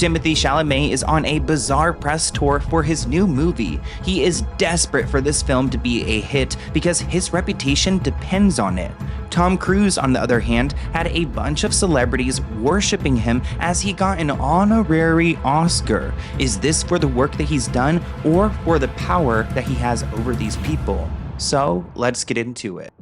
Timothée Chalamet is on a bizarre press tour for his new movie. He is desperate for this film to be a hit because his reputation depends on it. Tom Cruise, on the other hand, had a bunch of celebrities worshiping him as he got an honorary Oscar. Is this for the work that he's done or for the power that he has over these people? So let's get into it.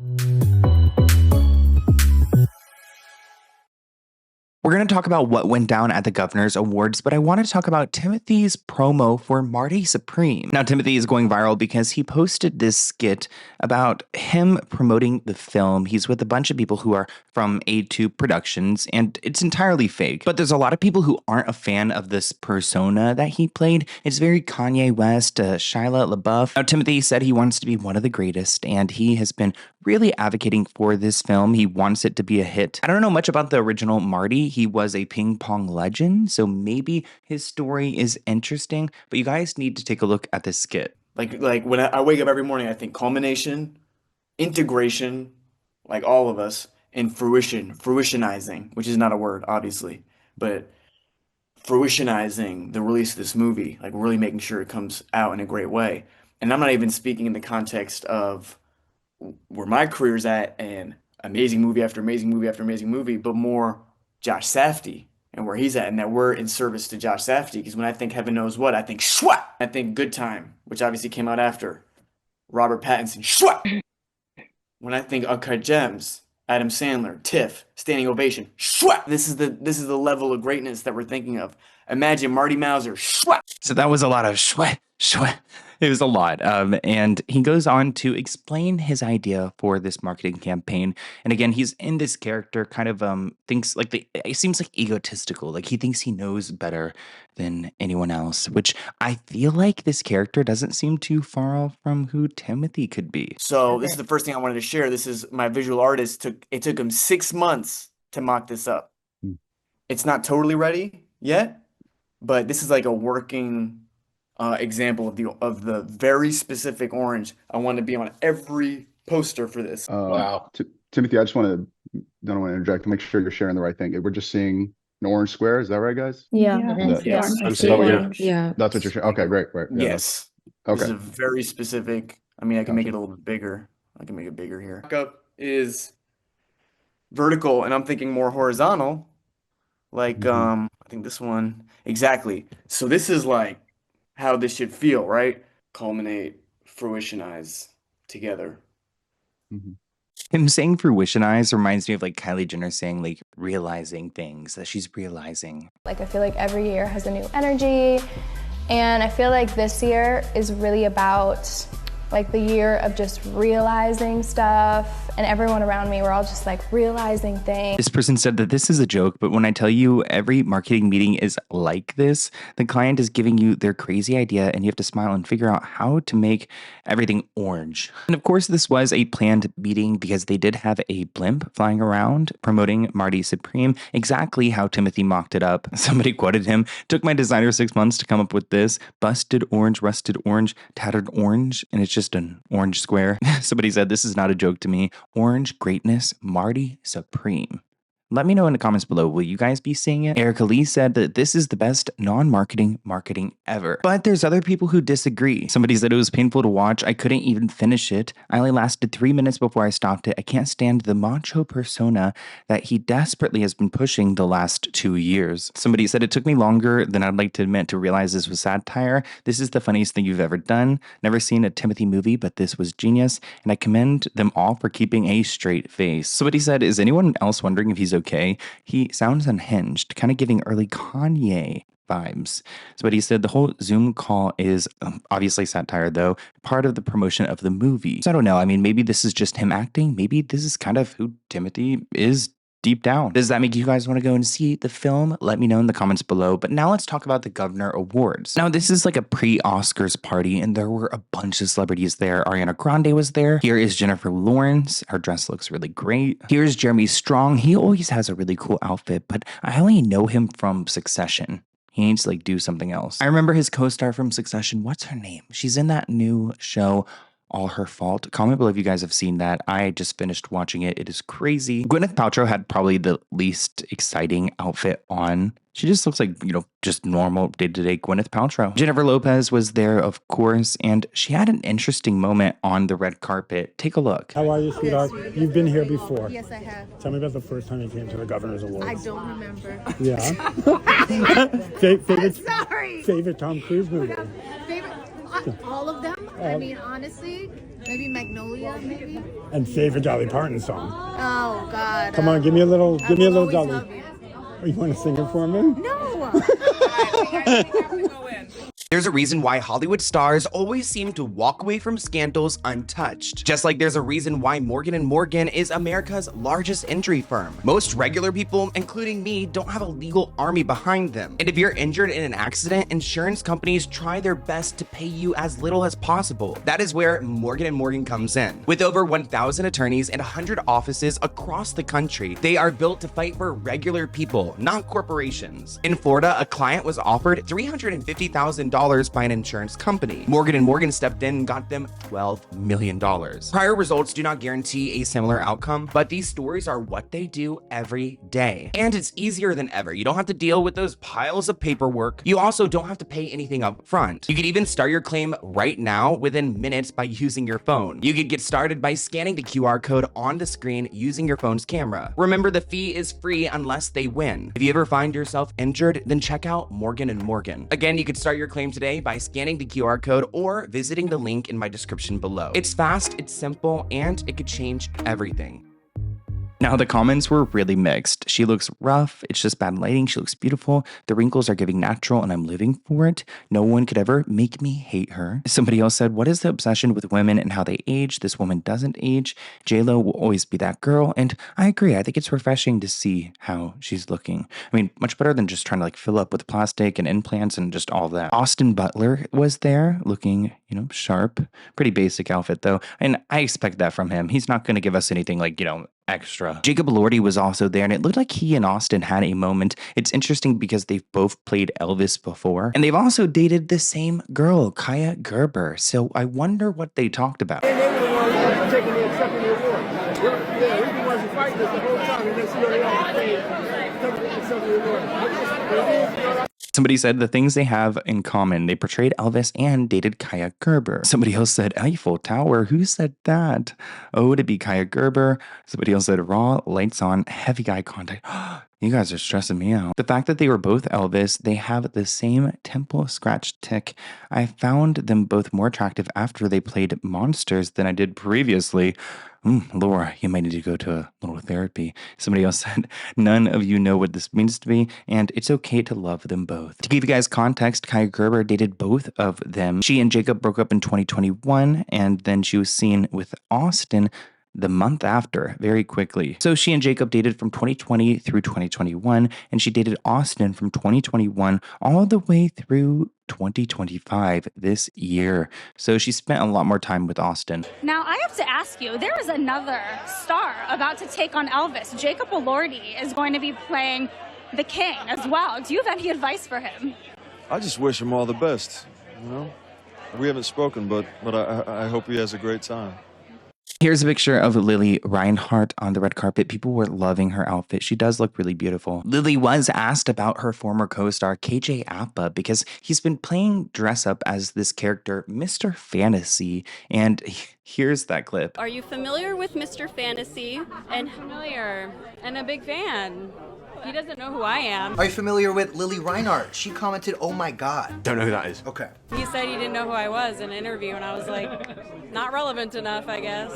We're going to talk about what went down at the Governor's Awards, but I want to talk about Timothée's promo for Marty Supreme. Now, Timothée is going viral because he posted this skit about him promoting the film. He's with a bunch of people who are from A2 Productions, and it's entirely fake. But there's a lot of people who aren't a fan of this persona that he played. It's very Kanye West, Shia LaBeouf. Now, Timothée said he wants to be one of the greatest, and he has been really advocating for this film. He wants it to be a hit. I don't know much about the original Marty. He was a ping pong legend, so maybe his story is interesting, but you guys need to take a look at this skit. Like when I wake up every morning, I think culmination, integration, like all of us, and fruitionizing, which is not a word, obviously, but fruitionizing the release of this movie, like really making sure it comes out in a great way. And I'm not even speaking in the context of where my career's at and amazing movie after amazing movie after amazing movie, but more Josh Safdie and where he's at, and that we're in service to Josh Safdie. Because when I think Heaven Knows What, I think Schwa. I think Good Time, which obviously came out after. Robert Pattinson, Schwa. When I think Uncut Gems, Adam Sandler, Tiff, Standing Ovation, Schwa. This is the level of greatness that we're thinking of. Imagine Marty Mauser, Schwa. So that was a lot of shweh, shweh. It was a lot. And he goes on to explain his idea for this marketing campaign. And again, he's in this character kind of thinks like it seems like egotistical. Like he thinks he knows better than anyone else, which I feel like this character doesn't seem too far off from who Timothée could be. So this is the first thing I wanted to share. This is my visual artist. It took him 6 months to mock this up. It's not totally ready yet, but this is like a working example of the very specific orange I want to be on every poster for this. Wow. Timothée, I just don't want to interject to make sure you're sharing the right thing. We're just seeing an orange square. Is that right, guys? Yeah. Yes. That's what you're sharing. Okay, great. Yeah, Yes. Okay. This is a very specific. I mean, I can make it a little bit bigger. I can make it bigger here. Up is vertical, and I'm thinking more horizontal. Like I think this one exactly. So this is like how this should feel, right? Culminate, fruitionize together. Him saying fruitionize reminds me of like Kylie Jenner saying like realizing things that she's realizing. Like I feel like every year has a new energy, and I feel like this year is really about like the year of just realizing stuff, and everyone around me, we're all just like realizing things. This person said that this is a joke, but when I tell you every marketing meeting is like this, the client is giving you their crazy idea and you have to smile and figure out how to make everything orange. And of course, this was a planned meeting because they did have a blimp flying around promoting Marty Supreme, exactly how Timothée mocked it up. Somebody quoted him, "Took my designer 6 months to come up with this. Busted orange, rusted orange, tattered orange, and it's just an orange square." Somebody said, "This is not a joke to me. Orange greatness, Marty Supreme." Let me know in the comments below, will you guys be seeing it? Erica Lee said that this is the best non-marketing marketing ever. But there's other people who disagree. Somebody said it was painful to watch. I couldn't even finish it. I only lasted 3 minutes before I stopped it. I can't stand the macho persona that he desperately has been pushing the last 2 years. Somebody said it took me longer than I'd like to admit to realize this was satire. This is the funniest thing you've ever done. Never seen a Timothée movie, but this was genius. And I commend them all for keeping a straight face. Somebody said, is anyone else wondering if he's okay? He sounds unhinged, kind of giving early Kanye vibes. But he said the whole Zoom call is obviously satire, though, part of the promotion of the movie. So I don't know. I mean, maybe this is just him acting. Maybe this is kind of who Timothée is deep down. Does that make you guys want to go and see the film? Let me know in the comments below. But now let's talk about the Governor Awards. Now, this is like a pre-Oscars party, and there were a bunch of celebrities there. Ariana Grande was there. Here is Jennifer Lawrence. Her dress looks really great. Here's Jeremy Strong. He always has a really cool outfit, but I only know him from Succession. He needs to like do something else. I remember his co-star from Succession. What's her name? She's in that new show, all her fault. Comment below if you guys have seen that. I just finished watching it. It is crazy. Gwyneth Paltrow had probably the least exciting outfit on. She just looks like, just normal day-to-day Gwyneth Paltrow. Jennifer Lopez was there, of course, and she had an interesting moment on the red carpet. Take a look. How are you, sweetheart? You've been here before. Yes, I have. Tell me about the first time you came to the Governor's Awards. I don't remember. Yeah. Favorite Tom Cruise movie? Favorite? All of them? I mean, honestly, maybe Magnolia, maybe? And favorite Dolly Parton song? Oh, God. Come on, give me a little Dolly. Love you. Oh, you want to sing it for me? No. There's a reason why Hollywood stars always seem to walk away from scandals untouched. Just like there's a reason why Morgan & Morgan is America's largest injury firm. Most regular people, including me, don't have a legal army behind them. And if you're injured in an accident, insurance companies try their best to pay you as little as possible. That is where Morgan & Morgan comes in. With over 1,000 attorneys and 100 offices across the country, they are built to fight for regular people, not corporations. In Florida, a client was offered $350,000 by an insurance company. Morgan & Morgan stepped in and got them $12 million. Prior results do not guarantee a similar outcome, but these stories are what they do every day. And it's easier than ever. You don't have to deal with those piles of paperwork. You also don't have to pay anything up front. You can even start your claim right now within minutes by using your phone. You can get started by scanning the QR code on the screen using your phone's camera. Remember, the fee is free unless they win. If you ever find yourself injured, then check out Morgan & Morgan. Again, you can start your claim today by scanning the QR code or visiting the link in my description below. It's fast, it's simple, and it could change everything. Now, the comments were really mixed. She looks rough. It's just bad lighting. She looks beautiful. The wrinkles are giving natural and I'm living for it. No one could ever make me hate her. Somebody else said, what is the obsession with women and how they age? This woman doesn't age. J-Lo will always be that girl. And I agree. I think it's refreshing to see how she's looking. I mean, much better than just trying to fill up with plastic and implants and just all that. Austin Butler was there looking, sharp. Pretty basic outfit though. And I expect that from him. He's not going to give us anything extra. Jacob Elordi was also there, and it looked like he and Austin had a moment. It's interesting because they've both played Elvis before, and they've also dated the same girl, Kaya Gerber. So I wonder what they talked about. And they were the ones that were taking the accepting the award. Yeah, we the ones who fighting this the whole time, and next year they all taking accepting the award. Somebody said the things they have in common. They portrayed Elvis and dated Kaya Gerber. Somebody else said Eiffel Tower. Who said that? Oh, to be Kaya Gerber. Somebody else said raw, lights on, heavy eye contact. You guys are stressing me out. The fact that they were both Elvis, they have the same temple scratch tick. I found them both more attractive after they played monsters than I did previously. Laura, you might need to go to a little therapy. Somebody else said, none of you know what this means to me, and it's okay to love them both. To give you guys context, Kaya Gerber dated both of them. She and Jacob broke up in 2021, and then she was seen with Austin the month after, very quickly. So she and Jacob dated from 2020 through 2021, and she dated Austin from 2021 all the way through 2025 this year. So she spent a lot more time with Austin. Now, I have to ask you, there is another star about to take on Elvis. Jacob Elordi is going to be playing the king as well. Do you have any advice for him? I just wish him all the best, We haven't spoken, but I hope he has a great time. Here's a picture of Lily Reinhart on the red carpet. People were loving her outfit. She does look really beautiful. Lily was asked about her former co-star KJ Apa because he's been playing dress up as this character, Mr. Fantasy. And here's that clip. Are you familiar with Mr. Fantasy? And familiar and a big fan. He doesn't know who I am. Are you familiar with Lily Reinhart? She commented, "Oh my God." Don't know who that is. Okay. He said he didn't know who I was in an interview, and I was like, not relevant enough, I guess.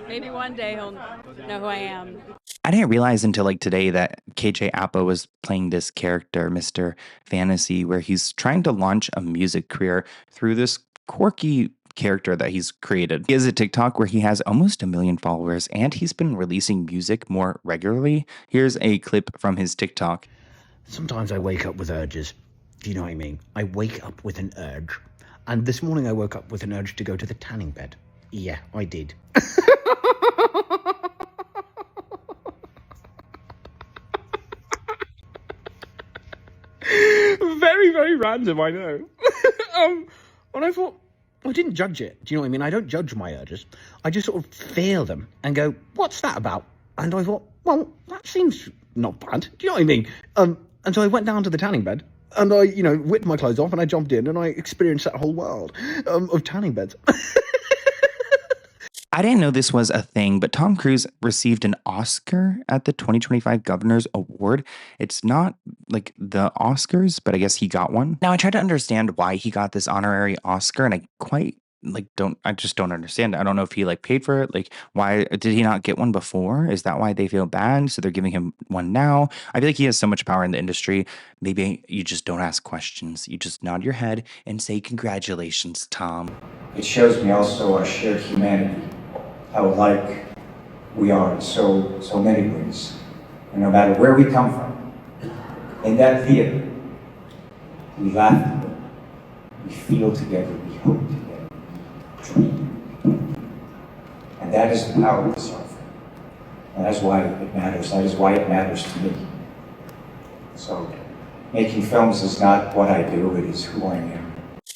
Maybe one day he'll know who I am. I didn't realize until today that KJ Apa was playing this character, Mr. Fantasy, where he's trying to launch a music career through this quirky character that he's created. He has a TikTok where he has almost 1 million followers, and he's been releasing music more regularly. Here's a clip from his TikTok. Sometimes I wake up with urges. Do you know what I mean? I wake up with an urge. And this morning I woke up with an urge to go to the tanning bed. Yeah, I did. Very, very random, I know. And I thought, I didn't judge it. Do you know what I mean? I don't judge my urges. I just sort of feel them and go, what's that about? And I thought, well, that seems not bad. Do you know what I mean? And so I went down to the tanning bed and I, whipped my clothes off and I jumped in and I experienced that whole world of tanning beds. I didn't know this was a thing, but Tom Cruise received an Oscar at the 2025 Governor's Award. It's not like the Oscars, but I guess he got one. Now, I tried to understand why he got this honorary Oscar, and I just don't understand. I don't know if he paid for it. Why did he not get one before? Is that why they feel bad? So they're giving him one now. I feel like he has so much power in the industry. Maybe you just don't ask questions. You just nod your head and say, congratulations, Tom. It shows me also our shared humanity, how alike we are in so many ways. And no matter where we come from, in that theater, we laugh together, we feel together, we hope together, dream. And that is the power of this art form. And that's why it matters. That is why it matters to me. So, making films is not what I do, it is who I am.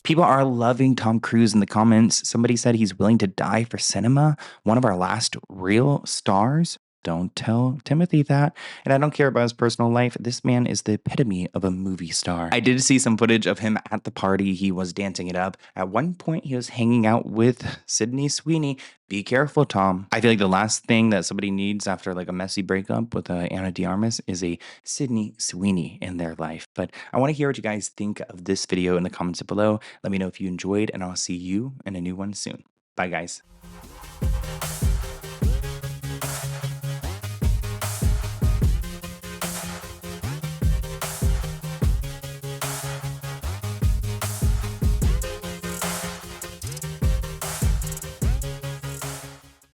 People are loving Tom Cruise in the comments. Somebody said he's willing to die for cinema. One of our last real stars. Don't tell Timothy that. And I don't care about his personal life. This man is the epitome of a movie star. I did see some footage of him at the party. He was dancing it up. At one point, he was hanging out with Sydney Sweeney. Be careful, Tom. I feel like the last thing that somebody needs after a messy breakup with Anna de Armas is a Sydney Sweeney in their life. But I want to hear what you guys think of this video in the comments below. Let me know if you enjoyed, and I'll see you in a new one soon. Bye, guys.